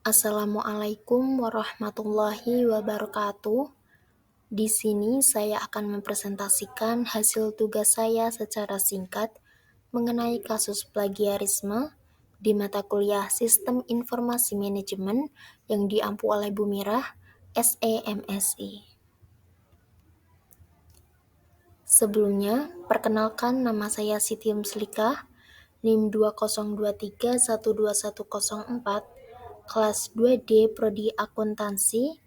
Assalamualaikum warahmatullahi wabarakatuh. Di sini saya akan mempresentasikan hasil tugas saya secara singkat mengenai kasus plagiarisme di mata kuliah Sistem Informasi Manajemen yang diampu oleh Bu Mirah, SEMSI. Sebelumnya, perkenalkan nama saya Siti Muslikah, NIM 2023121104, kelas 2D Prodi Akuntansi,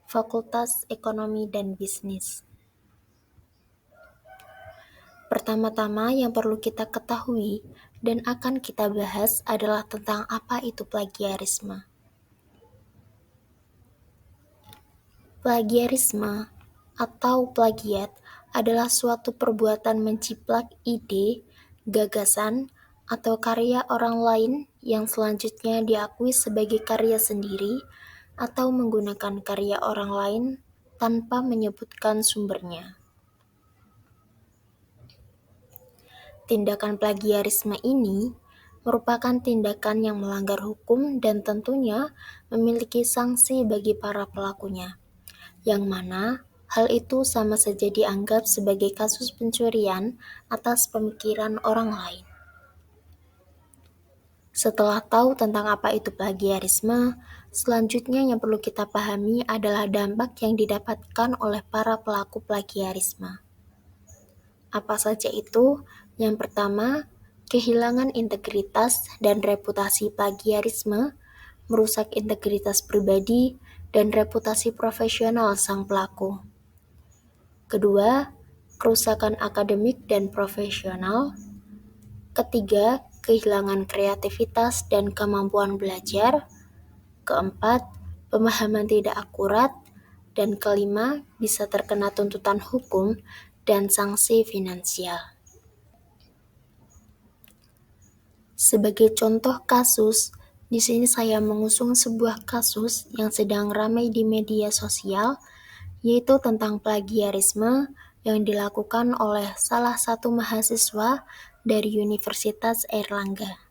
Fakultas Ekonomi dan Bisnis. Pertama-tama yang perlu kita ketahui dan akan kita bahas adalah tentang apa itu plagiarisme. Plagiarisme atau plagiat adalah suatu perbuatan menciplak ide, gagasan, atau karya orang lain yang selanjutnya diakui sebagai karya sendiri atau menggunakan karya orang lain tanpa menyebutkan sumbernya. Tindakan plagiarisme ini merupakan tindakan yang melanggar hukum dan tentunya memiliki sanksi bagi para pelakunya, yang mana hal itu sama saja dianggap sebagai kasus pencurian atas pemikiran orang lain. Setelah tahu tentang apa itu plagiarisme, selanjutnya yang perlu kita pahami adalah dampak yang didapatkan oleh para pelaku plagiarisme. Apa saja itu? Yang pertama, kehilangan integritas dan reputasi plagiarisme, merusak integritas pribadi dan reputasi profesional sang pelaku. Kedua, kerusakan akademik dan profesional. Ketiga, kehilangan kreativitas dan kemampuan belajar. Keempat, pemahaman tidak akurat. Dan kelima, bisa terkena tuntutan hukum dan sanksi finansial. Sebagai contoh kasus, di sini saya mengusung sebuah kasus yang sedang ramai di media sosial, yaitu tentang plagiarisme yang dilakukan oleh salah satu mahasiswa dari Universitas Airlangga.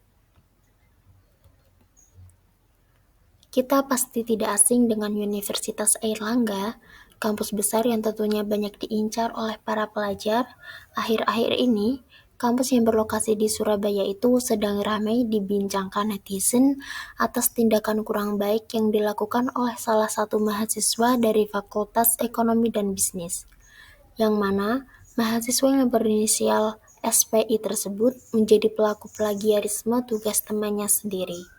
Kita pasti tidak asing dengan Universitas Airlangga, kampus besar yang tentunya banyak diincar oleh para pelajar. Akhir-akhir ini, kampus yang berlokasi di Surabaya itu sedang ramai dibincangkan netizen atas tindakan kurang baik yang dilakukan oleh salah satu mahasiswa dari Fakultas Ekonomi dan Bisnis, yang mana mahasiswa yang berinisial SPI tersebut menjadi pelaku plagiarisme tugas temannya sendiri.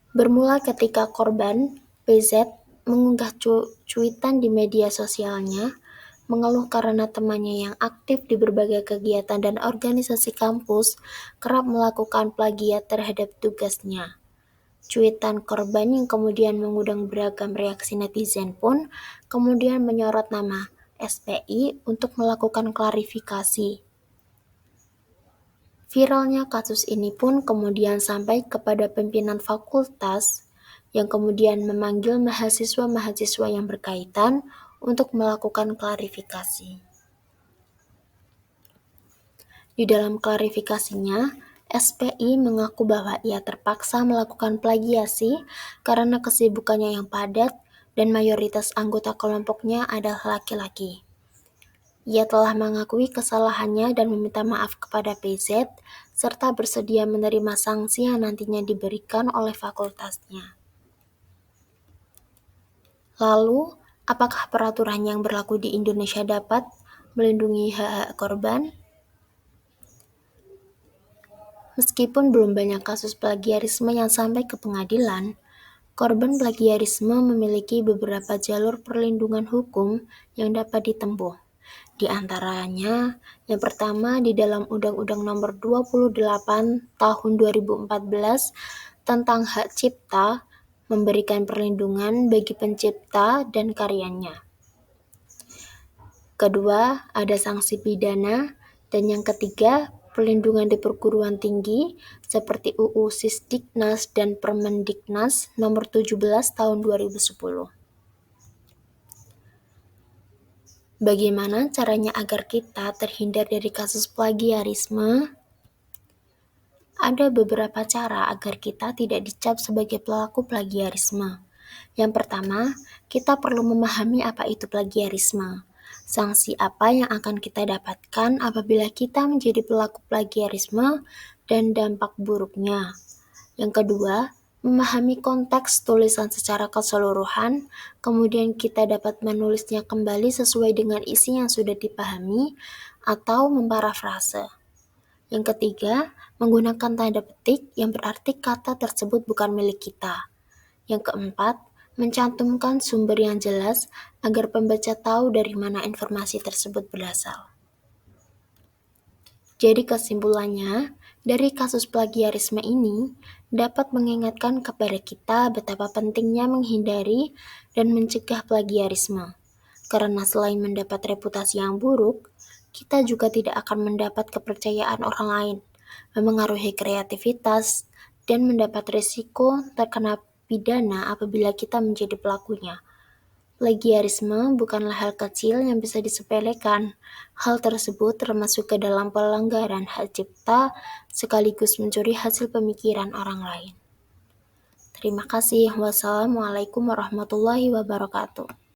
Bermula ketika korban, PZ, mengunggah cuitan di media sosialnya, mengeluh karena temannya yang aktif di berbagai kegiatan dan organisasi kampus kerap melakukan plagiat terhadap tugasnya. Cuitan korban yang kemudian mengundang beragam reaksi netizen pun kemudian menyorot nama SPI untuk melakukan klarifikasi. Viralnya kasus ini pun kemudian sampai kepada pimpinan fakultas yang kemudian memanggil mahasiswa-mahasiswa yang berkaitan untuk melakukan klarifikasi. Di dalam klarifikasinya, SPI mengaku bahwa ia terpaksa melakukan plagiasi karena kesibukannya yang padat dan mayoritas anggota kelompoknya adalah laki-laki. Ia telah mengakui kesalahannya dan meminta maaf kepada PZ, serta bersedia menerima sanksi yang nantinya diberikan oleh fakultasnya. Lalu, apakah peraturan yang berlaku di Indonesia dapat melindungi hak-hak korban? Meskipun belum banyak kasus plagiarisme yang sampai ke pengadilan, korban plagiarisme memiliki beberapa jalur perlindungan hukum yang dapat ditempuh. Di antaranya, yang pertama di dalam Undang-Undang Nomor 28 Tahun 2014 tentang Hak Cipta memberikan perlindungan bagi pencipta dan karyanya. Kedua, ada sanksi pidana, dan yang ketiga, perlindungan di perguruan tinggi seperti UU Sisdiknas dan Permendiknas Nomor 17 Tahun 2010. Bagaimana caranya agar kita terhindar dari kasus plagiarisme? Ada beberapa cara agar kita tidak dicap sebagai pelaku plagiarisme. Yang pertama, kita perlu memahami apa itu plagiarisme. Sanksi apa yang akan kita dapatkan apabila kita menjadi pelaku plagiarisme dan dampak buruknya. Yang kedua, memahami konteks tulisan secara keseluruhan, kemudian kita dapat menulisnya kembali sesuai dengan isi yang sudah dipahami atau memparafrase. Yang ketiga, menggunakan tanda petik yang berarti kata tersebut bukan milik kita. Yang keempat, mencantumkan sumber yang jelas agar pembaca tahu dari mana informasi tersebut berasal. Jadi kesimpulannya, dari kasus plagiarisme ini dapat mengingatkan kepada kita betapa pentingnya menghindari dan mencegah plagiarisme. Karena selain mendapat reputasi yang buruk, kita juga tidak akan mendapat kepercayaan orang lain, memengaruhi kreativitas, dan mendapat risiko terkena pidana apabila kita menjadi pelakunya. Plagiarisme bukanlah hal kecil yang bisa disepelekan. Hal tersebut termasuk ke dalam pelanggaran hak cipta sekaligus mencuri hasil pemikiran orang lain. Terima kasih. Wassalamualaikum warahmatullahi wabarakatuh.